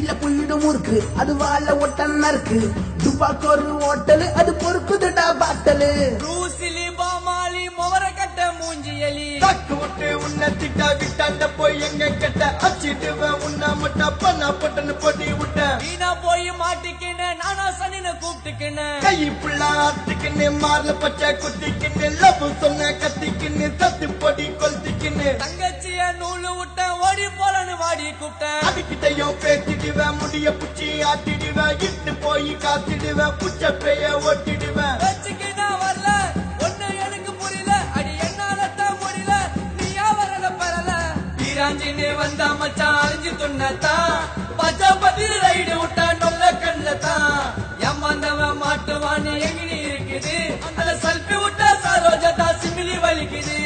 கீழே புயிடும் இருக்கு அது வாழ ஒட்டன்னா இருக்கு துப்பாக்கு ஒரு ஹோட்டலு அது பொறுக்குதுடா பாட்டலு ரூசிலி பாமாலி முவர கட்ட மூஞ்சி எலி தக்கு விட்டு உன்னை திட்டா விட்டாண்ட போய் எங்க கெட்ட அச்சிடுவேன் உன்ன மட்டும் பண்ணா பட்டன்னு போட்டி விட்ட வீணா போய் மாட்டிக்கின்னு நானா சனின கூப்பிட்டுக்கின்னு கை புள்ளா ஆத்துக்கின்னு மார்ல பச்சை குத்திக்கின்னு லவ் சொன்ன கத்திக்கின்னு சத்து பொடி கொல்த்திக்கின்னு தங்கச்சிய நூலு விட்ட ஓடி போலன்னு வாடி கூப்பிட்டேன் அதுக்கிட்டையும் பேசிடுவேன் முடிய புச்சி ஆட்டிடுவேன் இட்டு போய் காத்திடுவேன் புச்ச பேய ஓட்டிடுவேன் வச்சுக்கு நான் வரல ஒண்ணு எனக்கு புரியல அடி என்னாலத்தான் முடியல நீயா வரல பரல வீராஞ்சினே வந்தா மச்சான் அழிஞ்சு துண்ணத்தான் பச்சை பத்தி ரைடு விட்டா நொல்ல கண்ணத்தான் ஏமாந்தவன் மாட்டுவான்னு எங்கினி இருக்குது அந்த சல்பி விட்டா சரோஜதா சிமிலி வலிக்குது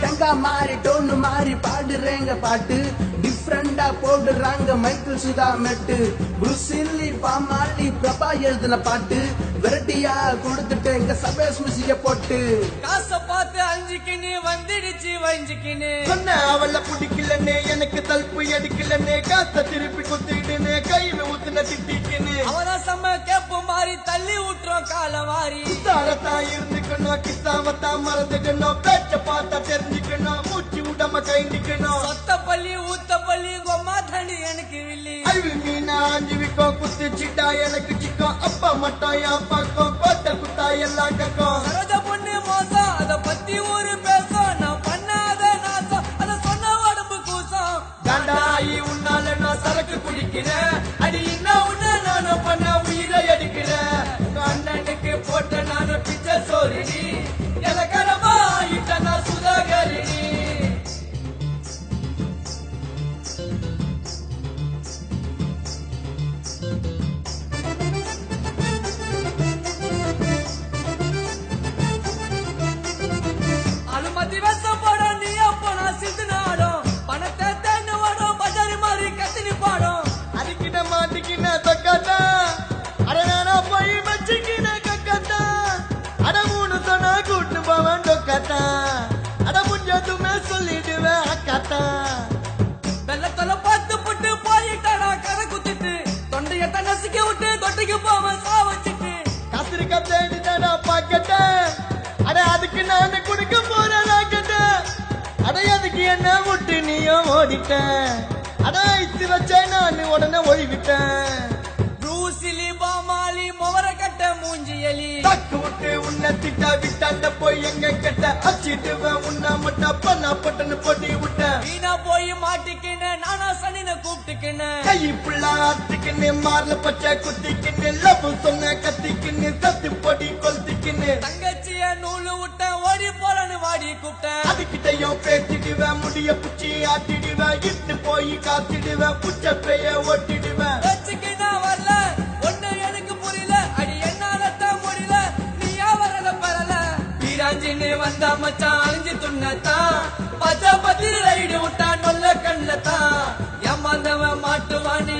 டங்கா மாறி டோன்னு மாறி பாடுறேங்க பாட்டு டிஃப்ரெண்டா போடுறாங்க மைக்கேல் சுதா மெட்டு புருசில்லி பாமாலி பிரபா எழுதின பாட்டு வெரைட்டியா கொடுத்துட்டேங்க சபேஸ் மியூசிக்க போட்டு காசை பார்த்து அஞ்சுக்கின்னு வந்துடுச்சு வஞ்சிக்கின்னு சொன்ன அவள பிடிக்கலன்னு எனக்கு தல்பு எடுக்கலன்னு காசை திருப்பி குத்திக்கிட்டு கையில ஊத்துன திட்டிக்கின்னு அவன செம்ம கேப்பு மாறி தள்ளி விட்டுறோம் கால வாரி சாரத்தான் இருந்துக்கணும் கிசாமத்தான் மறந்துக்கணும் பேச்ச பார்த்தா தெரிஞ்சுக்கணும் மூச்சு விடாம கை நிக்கணும் சொத்த பள்ளி ஊத்த பள்ளி கொம்மா தண்ணி எனக்கு வில்லி அழிவு மீனா ஆஞ்சி விக்கும் குத்து சிட்டா எனக்கு சிக்கும் அப்பா மட்டும் என் பக்கம் கோட்டை குத்தா எல்லாம் கக்கும் சரோஜா பொண்ணு மோசம் அத பத்தி ஒரு பேசும் நான் பண்ணாத நாசம் அத சொன்ன உடம்பு கூசம் காண்டாயி உன்னால நான் சரக்கு குடிக்கிறேன் அடி இன்னும் உன்ன நானும் பண்ண உயிரை அடிக்கிறேன் உங்க அண்ணனுக்கு போட்ட நானும் பிச்சை சோறினி இலக்கணமா ஆயிட்ட நான் சுதாகரிணி அனுமதி வசம் போட நீ அப்ப நான் சிந்து நாடும் பணத்தை தேன்னு வாடும் பஜாரி மாதிரி கத்தினி பாடும் அதுக்கிட்ட மாட்டிக்கின தொக்காத்தா அட நானா போய் வச்சுக்கின கக்காத்தா அட மூணு சொன்னா கூட்டு போவேன் டொக்காத்தா அட முடிஞ்சதுமே சொல்லிடுவேன் அக்காத்தா வெள்ளத்தல பார்த்து புட்டு போயிட்டாடா கரை குத்திட்டு தொண்டையத்தை நசுக்க விட்டு தொட்டைக்கு போவன் சா வச்சுட்டு காத்திருக்க தேடிதானா பாக்கட்ட அட அதுக்கு நானு குடுக்க போறேன் கட்ட அட அதுக்கு என்ன விட்டு நீயும் ஓடிட்ட அட ஐத்து வச்ச நானு உடனே ஒழிவிட்டேன் ரூசிலி பாமாலி முவர கட்ட மூஞ்சி எலி தக்கு விட்டு உன்னை திட்டா விட்டாண்ட போய் எங்க கெட்ட அச்சிடுவேன் உன்ன மட்டும் பண்ணா பட்டன்னு போட்டி விட்டேன் வீணா போய் மாட்டிக்கின்னு நானா சனின கூப்பிட்டுக்கின்னு கை புள்ளா ஆத்துக்கின்னு மார்ல பச்சை குத்திக்கின்னு லவ் சொன்ன கத்திக்கின்னு சத்து பொடி கொல்த்திக்கின்னு தங்கச்சிய நூலு விட்ட ஓடி போலன்னு வாடி கூப்பிட்டேன் அதுக்கிட்டையும் பேசிடுவேன் முடிய புச்சி ஆட்டிடுவேன் இட்டு போய் காத்திடுவேன் புச்ச பேய ஓட்டிடுவேன் வச்சுக்கு நான் வரல ஒண்ணு எனக்கு புரியல அடி என்னாலத்தான் முடியல நீயா வரல பரல வீராஞ்சினே வந்தா மச்சான் அழிஞ்சு துண்ணத்தான் பச்சை பத்தி ரைடு விட்டா நொல்ல கண்ணத்தான் ஏமாந்தவன் மாட்டுவான்னு